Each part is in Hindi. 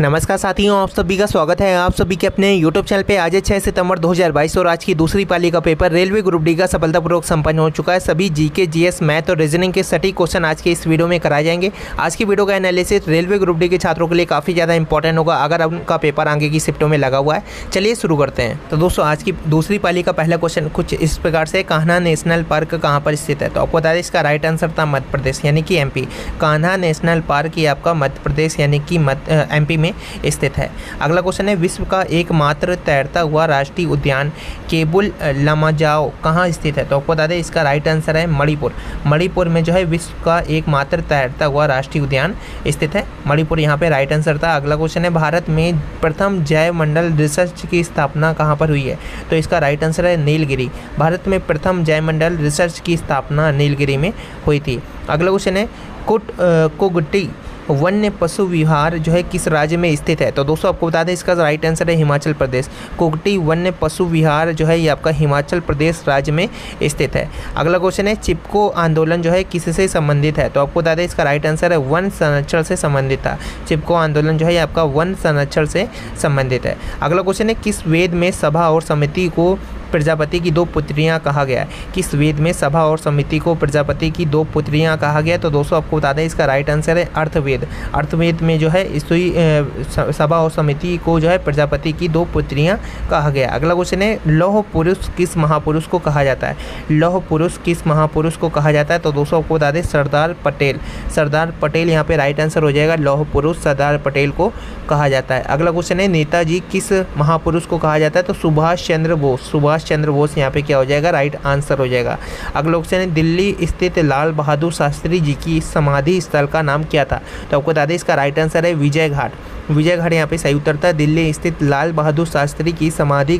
नमस्कार साथियों, आप सभी का स्वागत है आप सभी के अपने YouTube चैनल पे। आज 6 सितंबर 2022 और आज की दूसरी पाली का पेपर रेलवे ग्रुप डी का सफलतापूर्वक संपन्न हो चुका है। सभी जीके, जीएस, मैथ और रीजनिंग के सटीक क्वेश्चन आज के इस वीडियो में कराए जाएंगे। आज की वीडियो का एनालिसिस रेलवे ग्रुप डी के छात्रों के लिए काफ़ी ज़्यादा इंपॉर्टेंट होगा अगर उनका पेपर आगे की शिफ्टों में लगा हुआ है। चलिए शुरू करते हैं। तो दोस्तों, आज की दूसरी पाली का पहला क्वेश्चन कुछ इस प्रकार से, कान्हा नेशनल पार्क कहाँ पर स्थित है? तो आपको बता दें इसका राइट आंसर था मध्य प्रदेश यानी कि एमपी। कान्हा नेशनल पार्क ये आपका मध्य प्रदेश यानी कि एमपी में स्थित है। अगला क्वेश्चन है, विश्व का एकमात्र तैरता हुआ राष्ट्रीय उद्यान केबुल लमजाओ कहाँ स्थित है? तो आपको बता दें इसका राइट आंसर है मणिपुर। मणिपुर में जो है विश्व का एकमात्र तैरता हुआ राष्ट्रीय उद्यान स्थित है। मणिपुर यहाँ पे राइट आंसर था। अगला क्वेश्चन है, भारत में प्रथम जैव मंडल रिसर्च की स्थापना कहाँ पर हुई है? तो इसका राइट आंसर है नीलगिरी। भारत में प्रथम जैव मंडल रिसर्च की स्थापना नीलगिरी में हुई थी। अगला क्वेश्चन है, कुगटी वन्य पशु विहार जो है किस राज्य में स्थित है? तो दोस्तों आपको बता दें इसका राइट आंसर है हिमाचल प्रदेश। कुगटी वन्य पशु विहार जो है ये आपका हिमाचल प्रदेश राज्य में स्थित है। अगला क्वेश्चन है, चिपको आंदोलन जो है किससे संबंधित है? तो आपको बता दें इसका राइट आंसर है वन संरक्षण से संबंधित था। चिपको आंदोलन जो है ये आपका वन संरक्षण से संबंधित है। अगला क्वेश्चन है, किस वेद में सभा और समिति को प्रजापति की दो पुत्रियां कहा गया है? किस वेद में सभा और समिति को प्रजापति की दो पुत्रियां कहा गया? तो दोस्तों आपको बता दें इसका राइट आंसर है अर्थवेद। अर्थवेद में जो है सभा और समिति को जो है प्रजापति की दो पुत्रियां कहा गया। अगला क्वेश्चन है, लौह पुरुष किस महापुरुष को कहा जाता है? लौह पुरुष किस महापुरुष को कहा जाता है? तो दोस्तों आपको बता दें सरदार पटेल। सरदार पटेल यहाँ पे राइट आंसर हो जाएगा। लौह पुरुष सरदार पटेल को कहा जाता है। अगला क्वेश्चन है, नेताजी किस महापुरुष को कहा जाता है? तो सुभाष चंद्र बोस। सुभाष चंद्र बोस यहाँ पे क्या हो जाएगा? राइट आंसर हो जाएगा। अगला क्वेश्चन है, दिल्ली स्थित लाल बहादुर शास्त्री जी की समाधि स्थल का नाम क्या था? तो आपको बता दें इसका राइट आंसर है विजय घाट। विजय घाट यहाँ पे सही उत्तर था। दिल्ली स्थित लाल बहादुर शास्त्री की समाधि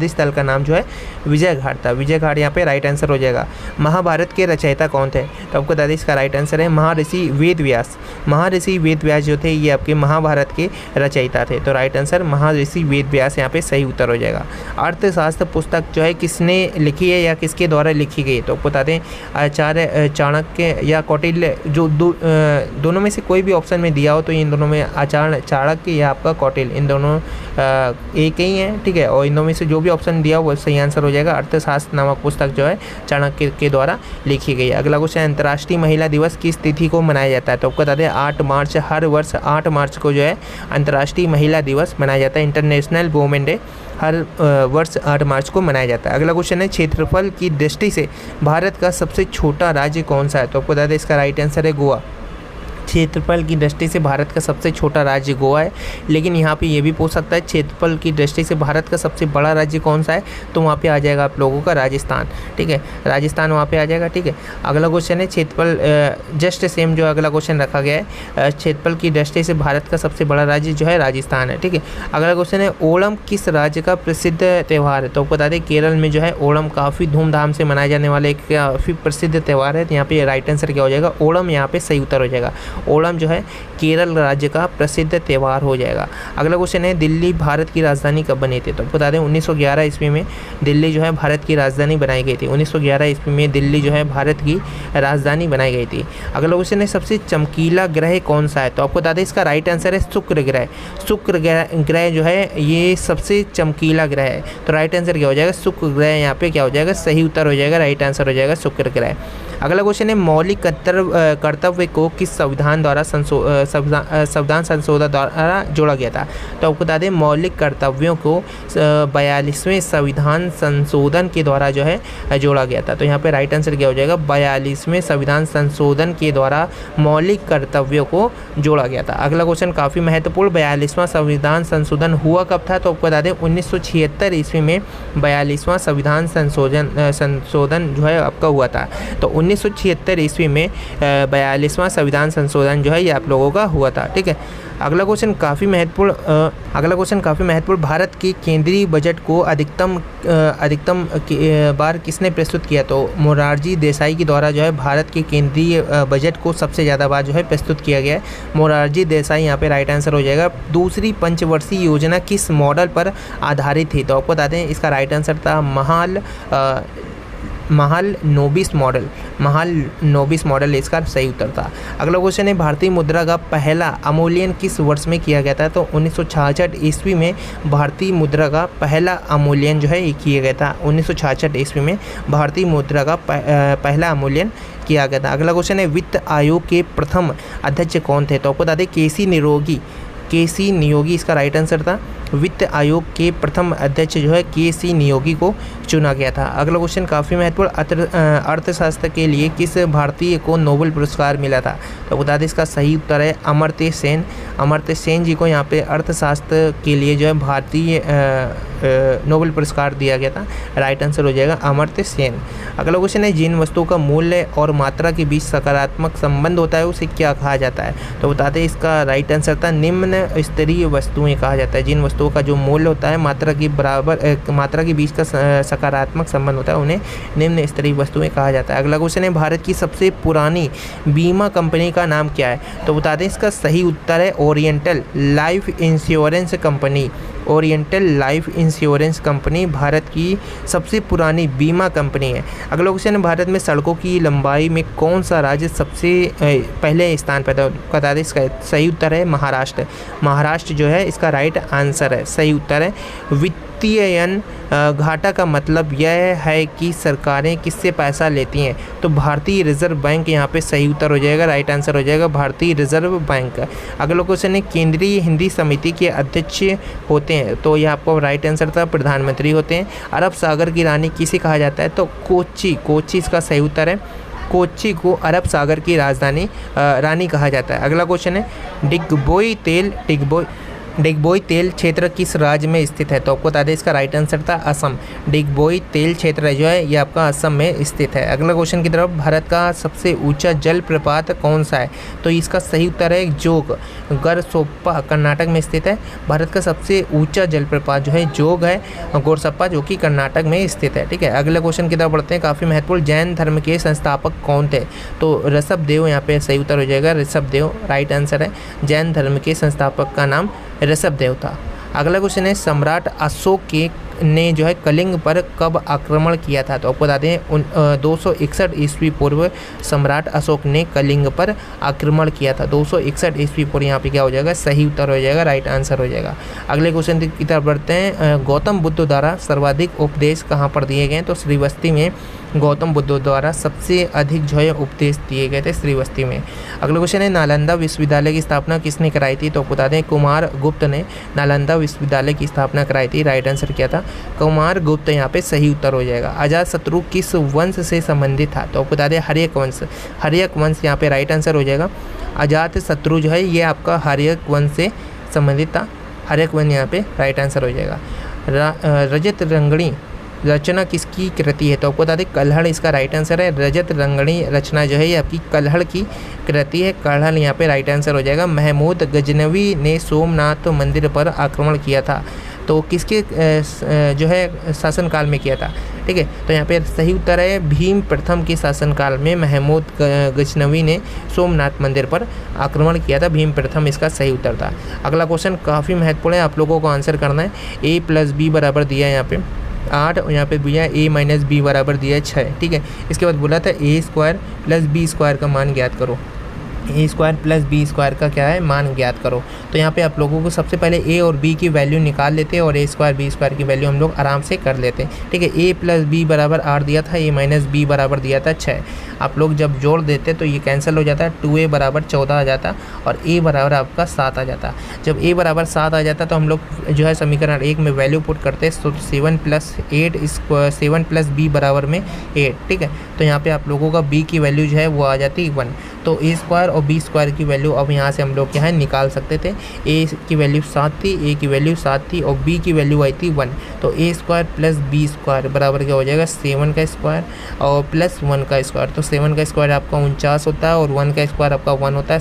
स्थल का नाम जो है विजय घाट था। विजय घाट यहाँ पे राइट आंसर हो जाएगा। महाभारत के रचयिता कौन थे? तो आपको बता दें इसका राइट आंसर है महर्षि वेद व्यास। महर्षि वेद व्यास जो थे ये आपके महाभारत के रचयिता थे। तो राइट आंसर महर्षि वेद व्यास यहाँ पे सही उत्तर हो जाएगा। अर्थशास्त्र पुस्तक जो है किसने लिखी है या किसके द्वारा लिखी गई? तो आपको बता दें आचार्य चाणक्य या कौटिल्य, जो दोनों में से कोई भी ऑप्शन में दिया हो तो इन दोनों में आचार्य चाणक्य या आपका कौटिल्य, इन दोनों एक ही हैं, ठीक है। और इन दोनों में से जो भी ऑप्शन दिया वो सही आंसर हो जाएगा। अर्थशास्त्र नामक पुस्तक जो है चाणक्य के द्वारा लिखी गई है। अगला क्वेश्चन, अंतर्राष्ट्रीय महिला दिवस किस तिथि को मनाया जाता है? तो आपको बता दें 8 मार्च। हर वर्ष 8 मार्च को जो है अंतर्राष्ट्रीय महिला दिवस मनाया जाता है। इंटरनेशनल वुमेन डे हर वर्ष 8 मार्च को मनाया जाता है। अगला क्वेश्चन है, क्षेत्रफल की दृष्टि से भारत का सबसे छोटा राज्य कौन सा है? तो आपको बता दें इसका राइट आंसर है गोवा। क्षेत्रफल की दृष्टि से भारत का सबसे छोटा राज्य गोवा है। लेकिन यहाँ पे ये भी पूछ सकता है क्षेत्रफल की दृष्टि से भारत का सबसे बड़ा राज्य कौन सा है? तो वहाँ पे आ जाएगा आप लोगों का राजस्थान, ठीक है। राजस्थान वहाँ पे आ जाएगा, ठीक है। अगला क्वेश्चन है, क्षेत्रफल जस्ट सेम जो अगला क्वेश्चन रखा गया है, क्षेत्रफल की दृष्टि से भारत का सबसे बड़ा राज्य जो है राजस्थान है, ठीक है। अगला क्वेश्चन है, ओणम किस राज्य का प्रसिद्ध त्यौहार है? तो बता दें केरल में जो है ओणम काफ़ी धूमधाम से मनाए जाने वाले एक काफ़ी प्रसिद्ध त्यौहार है। तो यहाँ पे राइट आंसर क्या हो जाएगा? ओणम यहाँ पे सही उत्तर हो जाएगा। ओणम जो है केरल राज्य का प्रसिद्ध त्यौहार हो जाएगा। अगला क्वेश्चन है, दिल्ली भारत की राजधानी कब बनी थी? तो बता दें 1911 ईस्वी में दिल्ली जो है भारत की राजधानी बनाई गई थी। 1911 ईस्वी में दिल्ली जो है भारत की राजधानी बनाई गई थी। अगला क्वेश्चन है, सबसे चमकीला ग्रह कौन सा है? तो आपको बता दें इसका राइट आंसर है शुक्र ग्रह। शुक्र ग्रह जो है ये सबसे चमकीला ग्रह है। तो राइट आंसर क्या हो जाएगा? शुक्र ग्रह यहाँ पे क्या हो जाएगा? सही उत्तर हो जाएगा। राइट आंसर हो जाएगा शुक्र ग्रह। अगला क्वेश्चन है, मौलिक कर्तव्य को किस संविधान द्वारा संविधान संशोधन द्वारा जोड़ा गया था? तो आपको बता दें मौलिक कर्तव्यों को 42वें संविधान संशोधन के द्वारा जो है जोड़ा गया था। तो यहाँ पे राइट आंसर क्या हो जाएगा? 42वें संविधान संशोधन के द्वारा मौलिक कर्तव्यों को जोड़ा गया था। अगला क्वेश्चन काफ़ी महत्वपूर्ण, 42वां संविधान संशोधन हुआ कब था? तो आपको बता दें 1976 ईस्वी में 42वां संविधान संशोधन जो है आपका हुआ था। तो 1976 ईस्वी में 42वां संविधान संशोधन जो है ये आप लोगों का हुआ था, ठीक है। अगला क्वेश्चन काफ़ी महत्वपूर्ण, भारत के केंद्रीय बजट को अधिकतम बार किसने प्रस्तुत किया? तो मोरारजी देसाई के द्वारा जो है भारत के केंद्रीय बजट को सबसे ज़्यादा बार जो है प्रस्तुत किया गया है। मोरारजी देसाई यहाँ पे राइट आंसर हो जाएगा। दूसरी पंचवर्षीय योजना किस मॉडल पर आधारित थी? तो आपको बता दें इसका राइट आंसर था महालनोबिस मॉडल इसका सही उत्तर था। अगला क्वेश्चन है भारतीय मुद्रा का पहला अवमूल्यन किस वर्ष में किया गया था? तो 1966 ईस्वी में भारतीय मुद्रा का पहला अवमूल्यन जो है ये किया गया था। 1966 ईस्वी में भारतीय मुद्रा का पहला अवमूल्यन किया गया था। अगला क्वेश्चन है वित्त आयोग के प्रथम अध्यक्ष कौन थे? तो आपको बता दें केसी नियोगी इसका राइट आंसर था। वित्त आयोग के प्रथम अध्यक्ष जो है केसी नियोगी को चुना गया था। अगला क्वेश्चन काफ़ी महत्वपूर्ण, अर्थशास्त्र के लिए किस भारतीय को नोबेल पुरस्कार मिला था? तो बता दें इसका सही उत्तर है अमर्त्य सेन जी को यहाँ पे अर्थशास्त्र के लिए जो है भारतीय नोबेल पुरस्कार दिया गया था। राइट आंसर हो जाएगा अमर्त्य सेन। अगला क्वेश्चन है जिन वस्तुओं का मूल्य और मात्रा के बीच सकारात्मक संबंध होता है उसे क्या कहा जाता है? तो बता दें इसका राइट आंसर था निम्न स्तरीय वस्तुएं कहा जाता है। जिन वस्तुओं का जो मूल्य होता है मात्रा के बीच का सकारात्मक संबंध होता है उन्हें निम्न स्तरीय वस्तुएं कहा जाता है। अगला क्वेश्चन है भारत की सबसे पुरानी बीमा कंपनी का नाम क्या है? तो बता दें इसका सही उत्तर है oriental life insurance company Bharat की सबसे पुरानी बीमा कंपनी है। अगला क्वेश्चन है भारत में सड़कों की लंबाई में कौन सा राज्य सबसे पहले स्थान पर था? बता दें इसका सही उत्तर है महाराष्ट्र जो है इसका राइट आंसर है। सही उत्तर है वित्तीयन घाटा का मतलब यह है कि सरकारें किससे पैसा लेती हैं? तो भारतीय रिजर्व बैंक यहाँ पे सही उत्तर हो जाएगा। राइट आंसर हो जाएगा भारतीय रिजर्व बैंक। अगला क्वेश्चन है केंद्रीय हिंदी समिति के अध्यक्ष होते हैं? तो यह आपको राइट आंसर था प्रधानमंत्री होते हैं। अरब सागर की रानी किसे कहा जाता है? तो कोच्चि इसका सही उत्तर है। कोच्चि को अरब सागर की रानी कहा जाता है। अगला क्वेश्चन है डिगबोई तेल क्षेत्र किस राज्य में स्थित है? तो आपको बता दें इसका राइट आंसर था असम। डिगबोई तेल क्षेत्र जो है ये आपका असम में स्थित है। अगला क्वेश्चन की तरफ भारत का सबसे ऊंचा जलप्रपात कौन सा है? तो इसका सही उत्तर है जोग। गरसोप्पा कर्नाटक में स्थित है। भारत का सबसे ऊंचा जलप्रपात जो है जोग है गोरसप्पा जो कि कर्नाटक में स्थित है। ठीक है, अगले क्वेश्चन की तरफ बढ़ते हैं। काफ़ी महत्वपूर्ण, जैन धर्म के संस्थापक कौन थे? तो ऋषभदेव यहाँ पे सही उत्तर हो जाएगा। ऋषभदेव राइट आंसर है। जैन धर्म के संस्थापक का नाम ऋषभदेव था। अगला क्वेश्चन है सम्राट अशोक ने जो है कलिंग पर कब आक्रमण किया था? तो आपको बता दें 261 ईस्वी पूर्व सम्राट अशोक ने कलिंग पर आक्रमण किया था। 261 ईस्वी पूर्व यहाँ पे क्या हो जाएगा? सही उत्तर हो जाएगा। राइट आंसर हो जाएगा। अगले क्वेश्चन की तरफ बढ़ते हैं। गौतम बुद्ध द्वारा सर्वाधिक उपदेश कहाँ पर दिए गए? तो श्रीवस्ती में गौतम बुद्ध द्वारा सबसे अधिक जो है उपदेश दिए गए थे श्रीवस्ती में। अगला क्वेश्चन है नालंदा विश्वविद्यालय की स्थापना किसने कराई थी? तो बता दें कुमार गुप्त ने नालंदा विश्वविद्यालय की स्थापना कराई थी। राइट आंसर क्या था? कुमार गुप्त यहाँ पे सही उत्तर हो जाएगा। अजातशत्रु किस वंश से संबंधित था? तो बता दें हर्यक वंश यहाँ पे राइट आंसर हो जाएगा। अजातशत्रु जो है ये आपका हर्यक वंश से संबंधित था। हर्यक वंश यहाँ पे राइट आंसर हो जाएगा। रजत रंगणी रचना किसकी कृति है? तो आपको बता दें कल्हड़ इसका राइट आंसर है। रजत रंगणी रचना जो है ये आपकी कल्हड़ की कृति है। कल्हड़ यहाँ पे राइट आंसर हो जाएगा। महमूद गजनवी ने सोमनाथ मंदिर पर आक्रमण किया था, तो किसके जो है शासनकाल में किया था? ठीक है, तो यहाँ पे सही उत्तर है भीम प्रथम के शासनकाल में महमूद गजनवी ने सोमनाथ मंदिर पर आक्रमण किया था। भीम प्रथम इसका सही उत्तर था। अगला क्वेश्चन काफ़ी महत्वपूर्ण है, आप लोगों को आंसर करना है। a + b बराबर दिया है यहाँ पे 8 और यहाँ पे दिया है a - b बराबर दिया है 6। ठीक है, इसके बाद बोला था a² + b² का मान ज्ञात करो। a² + b² का क्या है? मान ज्ञात करो। तो यहाँ पे आप लोगों को सबसे पहले a और b की वैल्यू निकाल लेते हैं और a² b² की वैल्यू हम लोग आराम से कर लेते हैं। ठीक है, a + b बराबर 8 दिया था, a - b बराबर दिया था 6। आप लोग जब जोड़ देते तो ये कैंसिल हो जाता है। 2a बराबर 14 आ जाता और a बराबर आपका 7 आ जाता। जब a बराबर 7 आ जाता तो हम लोग जो है समीकरण 1 में वैल्यू पुट करते हैं। तो 7 + b बराबर में 8। ठीक है, तो यहाँ पे आप लोगों का b की वैल्यू जो है वो आ जाती 1। तो a² और b² की वैल्यू अब यहाँ से हम लोग क्या है निकाल सकते थे। a की वैल्यू 7 थी, a की वैल्यू 7 थी और b की वैल्यू आई थी 1। तो a² + b² बराबर क्या हो जाएगा? 7 का स्क्वायर और प्लस 1 का स्क्वायर। तो 7 का स्क्वायर आपका 49 होता है और 1 का स्क्वायर आपका 1 होता है।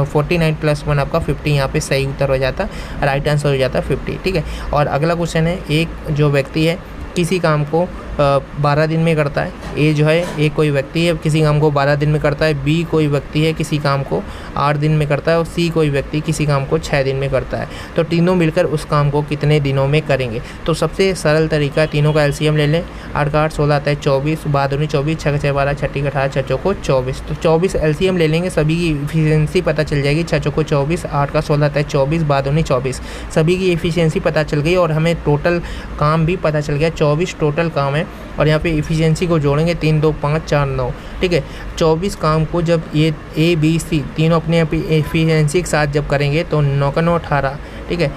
49 + 1 आपका 50 यहाँ पे सही उत्तर हो जाता है। राइट आंसर हो जाता है 50। ठीक है, और अगला क्वेश्चन है, एक जो व्यक्ति है किसी काम को 12 दिन में करता है। ए जो है, ए कोई व्यक्ति है किसी काम को 12 दिन में करता है, बी कोई व्यक्ति है किसी काम को 8 दिन में करता है और सी कोई व्यक्ति किसी काम को 6 दिन में करता है। तो तीनों मिलकर उस काम को कितने दिनों में करेंगे। तो सबसे सरल तरीका, तीनों का एलसीएम ले लें। 8 का 8 16 आता है 24, 12 24, 6 का 6 12, 6 का 18, 6 चौको 24। तो 24 एलसीएम ले लेंगे, सभी की इफिशियंसी पता चल जाएगी। 6 चौको 24, 8 का 16 आता है 24, 12 24, सभी की एफिशिएंसी पता चल गई और हमें टोटल काम भी पता चल गया। 24 टोटल काम है और यहाँ पे इफिशियंसी को जोड़ेंगे 3 2 5 4 9, ठीक है। 24 काम को जब ये ए बी सी तीनों अपने एफिशिएंसी के साथ जब करेंगे तो 9 का 9 18, ठीक है।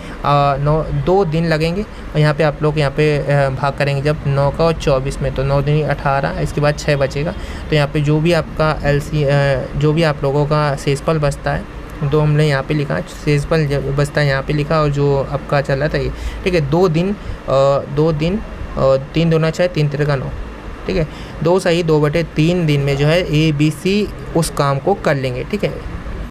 2 दिन लगेंगे और यहाँ पे आप लोग यहाँ पे भाग करेंगे जब 9 का और 24 में, तो 9 दिन 18, इसके बाद 6 बचेगा। तो यहाँ पे जो भी आपका जो भी आप लोगों का शेषफल बचता है, तो हमने यहाँ पे लिखा शेषफल बचता है यहाँ पे लिखा, और जो आपका चल रहा था ये, ठीक है। 2 दिन 3 दूना 6, 3 3 का 9, ठीक है। 2 सही 2/3 दिन में जो है ए बी सी उस काम को कर लेंगे, ठीक है।